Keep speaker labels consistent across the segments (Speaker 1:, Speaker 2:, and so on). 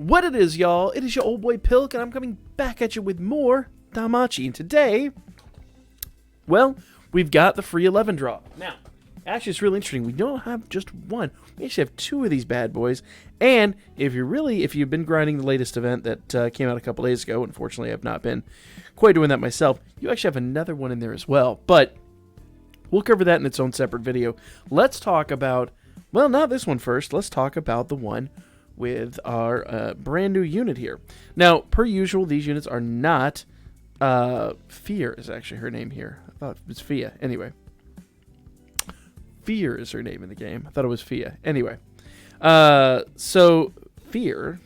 Speaker 1: What it is, y'all? It is your old boy Pilk, and I'm coming back at you with more Danmachi. And today, well, we've got the free 11 draw. Now, actually, it's really interesting. We don't have just one. We actually have two of these bad boys. And if you've been grinding the latest event that came out a couple days ago, unfortunately, I've not been quite doing that myself. You actually have another one in there as well. But we'll cover that in its own separate video. Let's talk about, well, not this one first. Let's talk about the one with our brand new unit here. Now, per usual, these units are not... Fear is actually her name here. I thought it was Fia. Anyway. Fear is her name in the game. I thought it was Fia. Anyway. So, Fear.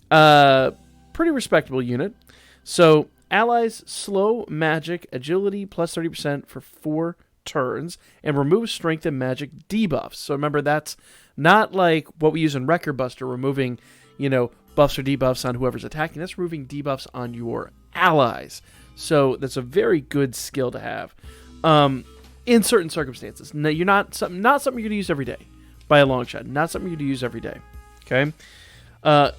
Speaker 1: Pretty respectable unit. So, allies, slow, magic, agility, plus 30% for 4 turns, and remove strength and magic debuffs. So remember, that's not like what we use in Wrecker Buster, removing, buffs or debuffs on whoever's attacking. That's removing debuffs on your allies. So that's a very good skill to have in certain circumstances. Now, not something you're going to use every day by a long shot. Not something you're going to use every day. Okay?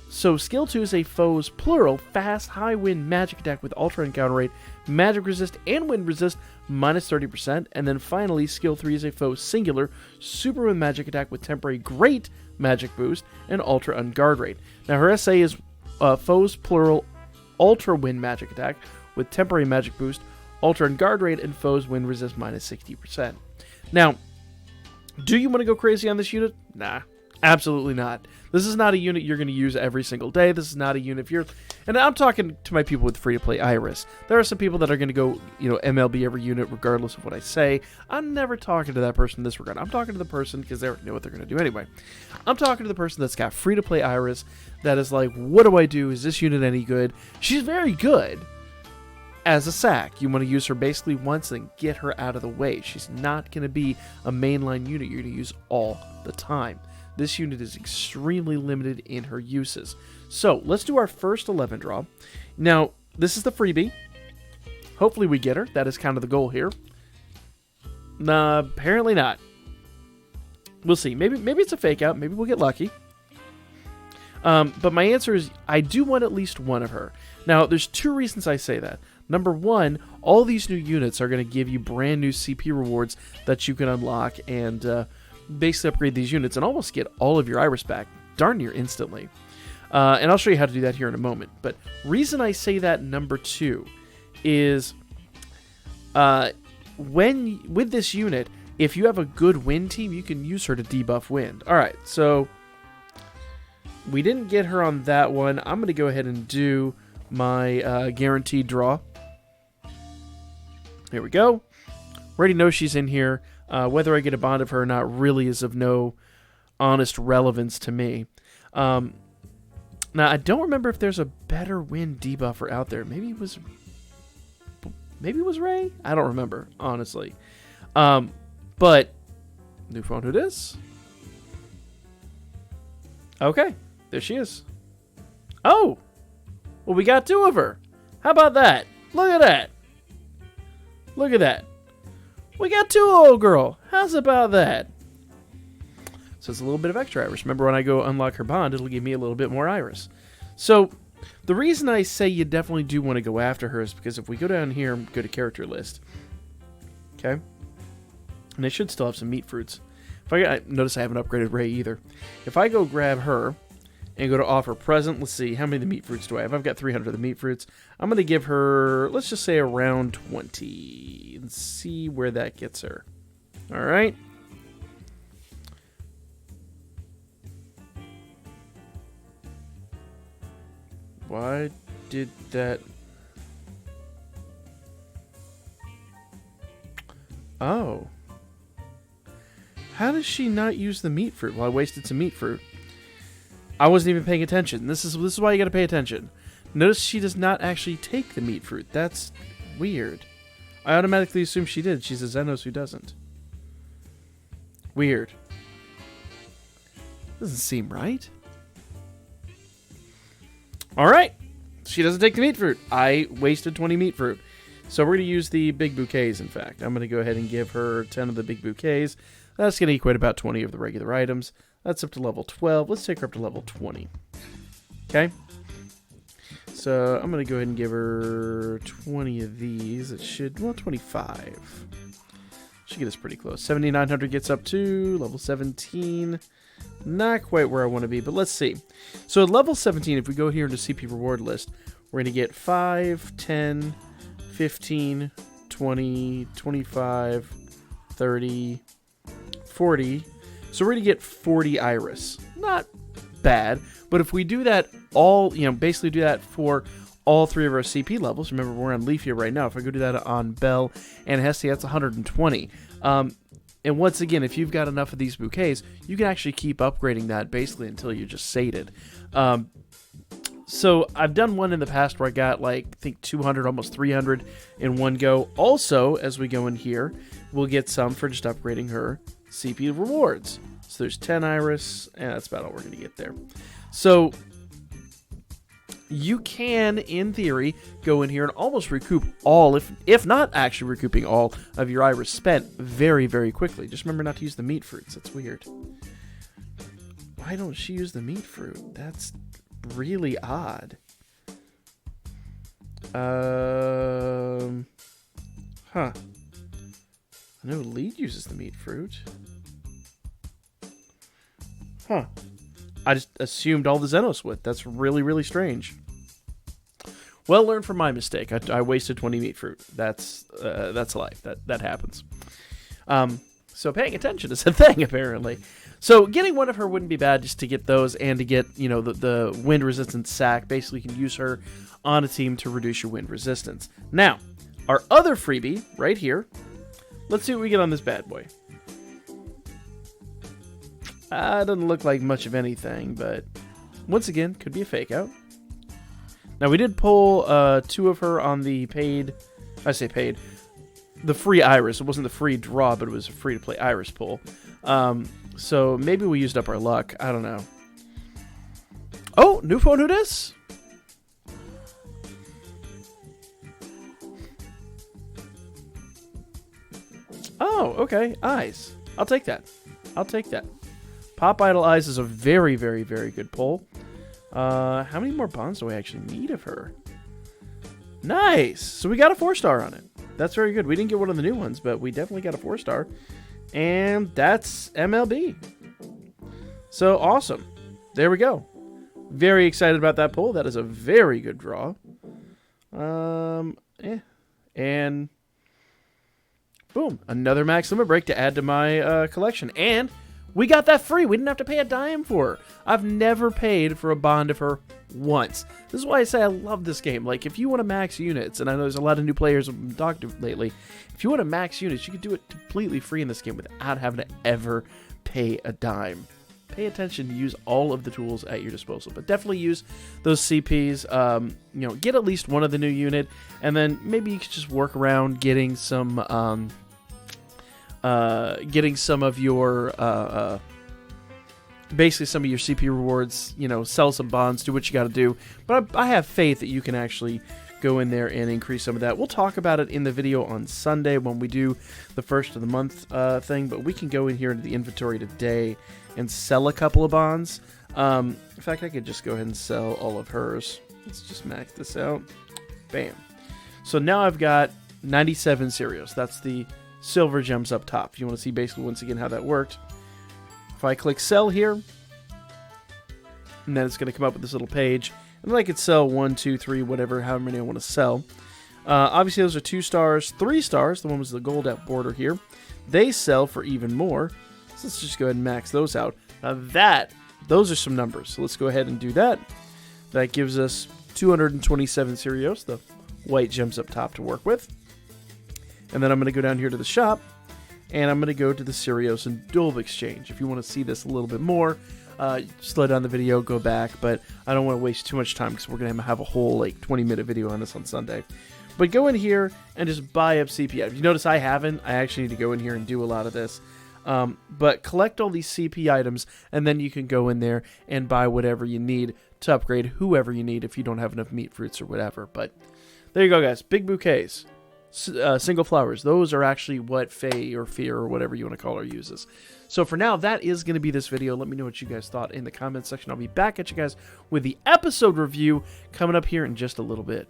Speaker 1: So skill 2 is a foe's plural, fast, high wind magic attack with ultra encounter rate, magic resist, and wind resist minus 30%. And then finally, skill 3 is a foe's singular, super wind magic attack with temporary great magic boost and ultra unguard rate. Now her SA is foe's plural, ultra wind magic attack with temporary magic boost, ultra unguard rate, and foe's wind resist minus 60%. Now, do you want to go crazy on this unit? Nah. Absolutely not. This is not a unit you're going to use every single day. This is not a unit if you're... And I'm talking to my people with free-to-play Iris. There are some people that are going to go, MLB every unit regardless of what I say. I'm never talking to that person in this regard. I'm talking to the person because they already know what they're going to do anyway. I'm talking to the person that's got free-to-play Iris that is like, what do I do? Is this unit any good? She's very good as a sack. You want to use her basically once and get her out of the way. She's not going to be a mainline unit you're going to use all the time. This unit is extremely limited in her uses. So, let's do our first 11 draw. Now, this is the freebie. Hopefully we get her. That is kind of the goal here. Apparently not. We'll see. Maybe it's a fake out. Maybe we'll get lucky. But my answer is I do want at least one of her. Now, there's 2 reasons I say that. Number 1, all these new units are going to give you brand new CP rewards that you can unlock and... basically upgrade these units and almost get all of your Iris back darn near instantly. And I'll show you how to do that here in a moment. But reason I say that, number 2, is with this unit, if you have a good wind team, you can use her to debuff wind. Alright, so we didn't get her on that one. I'm going to go ahead and do my guaranteed draw. Here we go. Already know she's in here. Whether I get a bond of her or not really is of no honest relevance to me. Now, I don't remember if there's a better wind debuffer out there. Maybe it was Ray? I don't remember, honestly. But, new phone, who dis? Okay, there she is. Oh! Well, we got 2 of her. How about that? Look at that. Look at that. We got 2 old girl. How's about that? So it's a little bit of extra Iris. Remember, when I go unlock her bond, it'll give me a little bit more Iris. So the reason I say you definitely do want to go after her is because if we go down here and go to character list, okay, and I should still have some meat fruits. I notice I haven't upgraded Ray either. If I go grab her and go to offer present, let's see, how many of the meat fruits do I have? I've got 300 of the meat fruits. I'm going to give her, let's just say around 20 and see where that gets her. All right. Why did that? Oh. How does she not use the meat fruit? Well, I wasted some meat fruit. I wasn't even paying attention. This is why you got to pay attention. Notice she does not actually take the meat fruit. That's weird. I automatically assume she did. She's a Xenos who doesn't. Weird. Doesn't seem right. Alright. She doesn't take the meat fruit. I wasted 20 meat fruit. So we're going to use the big bouquets, in fact. I'm going to go ahead and give her 10 of the big bouquets. That's going to equate about 20 of the regular items. That's up to level 12. Let's take her up to level 20. Okay. So I'm going to go ahead and give her 20 of these. It should, well, 25. Should get us pretty close. 7,900 gets up to level 17. Not quite where I want to be, but let's see. So at level 17, if we go here into CP reward list, we're going to get 5, 10, 15, 20, 25, 30, 40. So we're going to get 40 iris. Not bad, but if we do that all, basically do that for all 3 of our CP levels. Remember, we're on Leafia right now. If I go do that on Belle and Hestia, that's 120. And once again, if you've got enough of these bouquets, you can actually keep upgrading that basically until you're just sated. So I've done one in the past where I got like, I think 200, almost 300 in one go. Also, as we go in here, we'll get some for just upgrading her CP rewards. So there's 10 iris, and that's about all we're going to get there. So you can, in theory, go in here and almost recoup all, if not actually recouping all of your iris spent very, very quickly. Just remember not to use the meat fruits. That's weird. Why don't she use the meat fruit? That's really odd. Huh. I know Lead uses the meat fruit. Huh. I just assumed all the Xenos would. That's really, really strange. Well, learn from my mistake. I wasted 20 meat fruit. That's life. That happens. So paying attention is a thing, apparently. So getting one of her wouldn't be bad, just to get those and to get, the wind resistance sack. Basically, you can use her on a team to reduce your wind resistance. Now, our other freebie right here. Let's see what we get on this bad boy. Doesn't look like much of anything, but once again, could be a fake out. Now, we did pull 2 of her on the paid, the free iris. It wasn't the free draw, but it was a free-to-play iris pull. So maybe we used up our luck. I don't know. Oh, new phone, who dis? Oh, okay. Eyes. I'll take that. Pop Idol Eyes is a very, very, very good pull. How many more bonds do I actually need of her? Nice! So we got a 4-star on it. That's very good. We didn't get one of the new ones, but we definitely got a 4-star. And that's MLB. So awesome. There we go. Very excited about that pull. That is a very good draw. And boom. Another max limit break to add to my collection. And we got that free. We didn't have to pay a dime for her. I've never paid for a bond of her once. This is why I say I love this game. Like, if you want to max units, and I know there's a lot of new players I've been talking to lately, if you want to max units, you can do it completely free in this game without having to ever pay a dime. Pay attention to use all of the tools at your disposal, but definitely use those CPs. Get at least one of the new unit, and then maybe you could just work around getting some of your basically some of your CP rewards, sell some bonds, do what you got to do. But I have faith that you can actually go in there and increase some of that. We'll talk about it in the video on Sunday when we do the first of the month thing, but we can go in here into the inventory today and sell a couple of bonds. In fact, I could just go ahead and sell all of hers. Let's just max this out. Bam. So now I've got 97 Sirius. That's the silver gems up top. If you want to see basically once again how that worked. If I click sell here, and then it's going to come up with this little page, and then I could sell 1, 2, 3, whatever, however many I want to sell. Obviously, those are 2 stars, 3 stars. The one was the gold at border here. They sell for even more. So let's just go ahead and max those out. Now those are some numbers. So let's go ahead and do that. That gives us 227 Sirius, the white gems up top to work with. And then I'm going to go down here to the shop, and I'm going to go to the Sirius and Dulv exchange. If you want to see this a little bit more, slow down the video, go back, but I don't want to waste too much time because we're going to have a whole 20-minute video on this on Sunday. But go in here and just buy up CP items. You notice I haven't. I actually need to go in here and do a lot of this. But collect all these CP items, and then you can go in there and buy whatever you need to upgrade whoever you need if you don't have enough meat fruits or whatever. But there you go, guys. Big bouquets. single flowers. Those are actually what Faye or Fear or whatever you want to call her uses. So for now, that is going to be this video. Let me know what you guys thought in the comments section. I'll be back at you guys with the episode review coming up here in just a little bit.